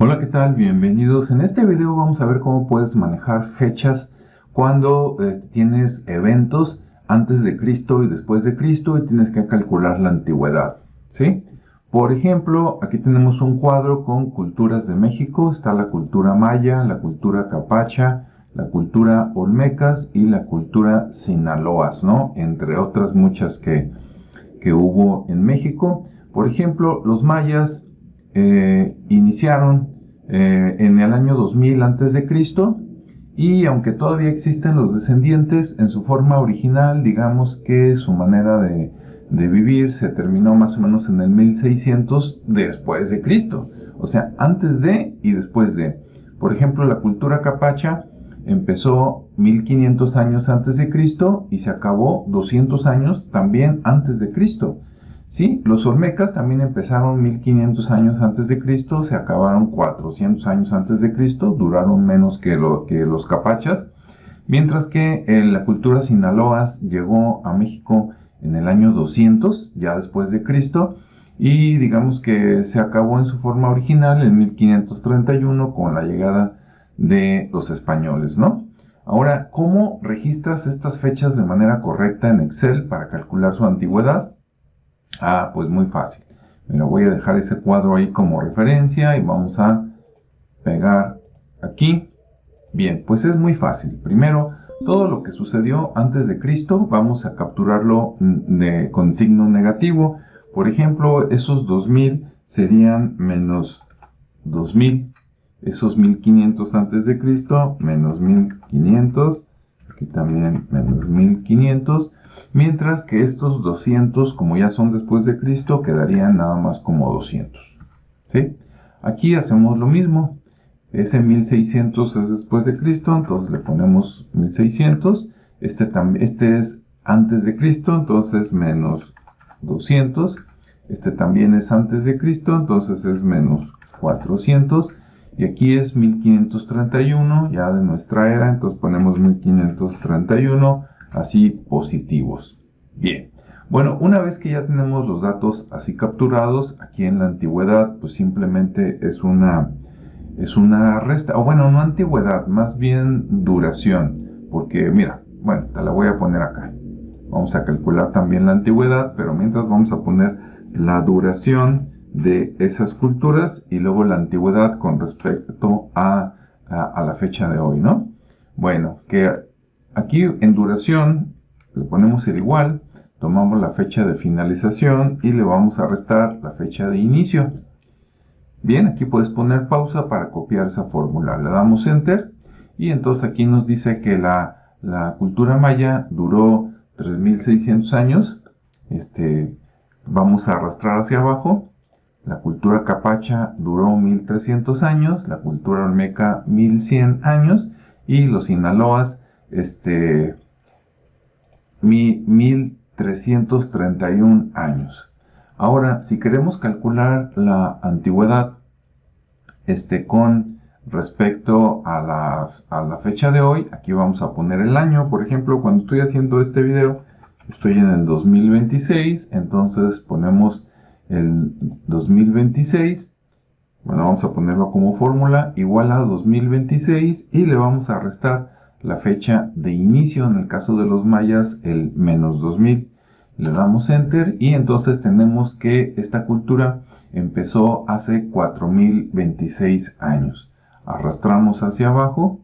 Hola, ¿qué tal? Bienvenidos. En este video vamos a ver cómo puedes manejar fechas cuando tienes eventos antes de Cristo y después de Cristo y tienes que calcular la antigüedad, ¿sí? Por ejemplo, aquí tenemos un cuadro con culturas de México. Está la cultura maya, la cultura capacha, la cultura olmecas y la cultura sinaloas, ¿no? Entre otras muchas que hubo en México. Por ejemplo, los mayas iniciaron en el año 2000 a.C. y aunque todavía existen los descendientes, en su forma original, digamos que su manera de vivir se terminó más o menos en el 1600 después de Cristo. O sea, antes de y después de. Por ejemplo, la cultura capacha empezó 1500 años antes de Cristo y se acabó 200 años también antes de Cristo. Sí, los olmecas también empezaron 1500 años antes de Cristo, se acabaron 400 años antes de Cristo, duraron menos que los capachas, mientras que la cultura sinaloas llegó a México en el año 200, ya después de Cristo, y digamos que se acabó en su forma original en 1531 con la llegada de los españoles, ¿no? Ahora, ¿cómo registras estas fechas de manera correcta en Excel para calcular su antigüedad? Pues muy fácil. Mira, voy a dejar ese cuadro ahí como referencia y vamos a pegar aquí. Bien, pues es muy fácil. Primero, todo lo que sucedió antes de Cristo, vamos a capturarlo con signo negativo. Por ejemplo, esos 2000 serían menos 2000. Esos 1500 antes de Cristo, menos 1500. Aquí también menos 1500. Mientras que estos 200, como ya son después de Cristo, quedarían nada más como 200. ¿Sí? Aquí hacemos lo mismo. Ese 1600 es después de Cristo, entonces le ponemos 1600. Este es antes de Cristo, entonces menos 200. Este también es antes de Cristo, entonces es menos 400. Y aquí es 1531, ya de nuestra era, entonces ponemos 1531, así positivos. Bien, bueno, una vez que ya tenemos los datos así capturados, aquí en la antigüedad, pues simplemente es una resta, o bueno, no antigüedad, más bien duración, porque mira, bueno, te la voy a poner acá. Vamos a calcular también la antigüedad, pero mientras vamos a poner la duración de esas culturas y luego la antigüedad con respecto a la fecha de hoy, ¿no? Bueno, que aquí en duración le ponemos el igual, tomamos la fecha de finalización y le vamos a restar la fecha de inicio. Bien, aquí puedes poner pausa para copiar esa fórmula. Le damos Enter y entonces aquí nos dice que la cultura maya duró 3600 años. Vamos a arrastrar hacia abajo. La cultura capacha duró 1300 años, la cultura olmeca 1100 años y los sinaloas 1331 años. Ahora, si queremos calcular la antigüedad con respecto a la fecha de hoy, aquí vamos a poner el año. Por ejemplo, cuando estoy haciendo este video, estoy en el 2026, entonces ponemos el 2026, bueno, vamos a ponerlo como fórmula, igual a 2026 y le vamos a restar la fecha de inicio, en el caso de los mayas, el menos 2000. Le damos Enter y entonces tenemos que esta cultura empezó hace 4026 años. Arrastramos hacia abajo.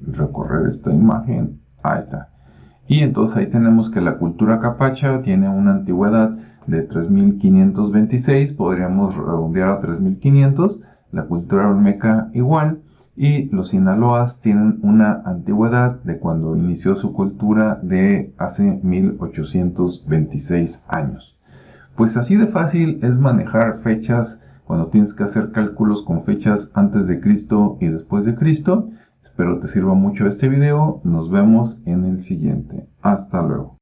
Recorrer esta imagen. Ahí está. Y entonces ahí tenemos que la cultura capacha tiene una antigüedad de 3526, podríamos redondear a 3500, la cultura olmeca igual, y los sinaloas tienen una antigüedad de cuando inició su cultura de hace 1826 años. Pues así de fácil es manejar fechas cuando tienes que hacer cálculos con fechas antes de Cristo y después de Cristo. Espero te sirva mucho este video. Nos vemos en el siguiente. Hasta luego.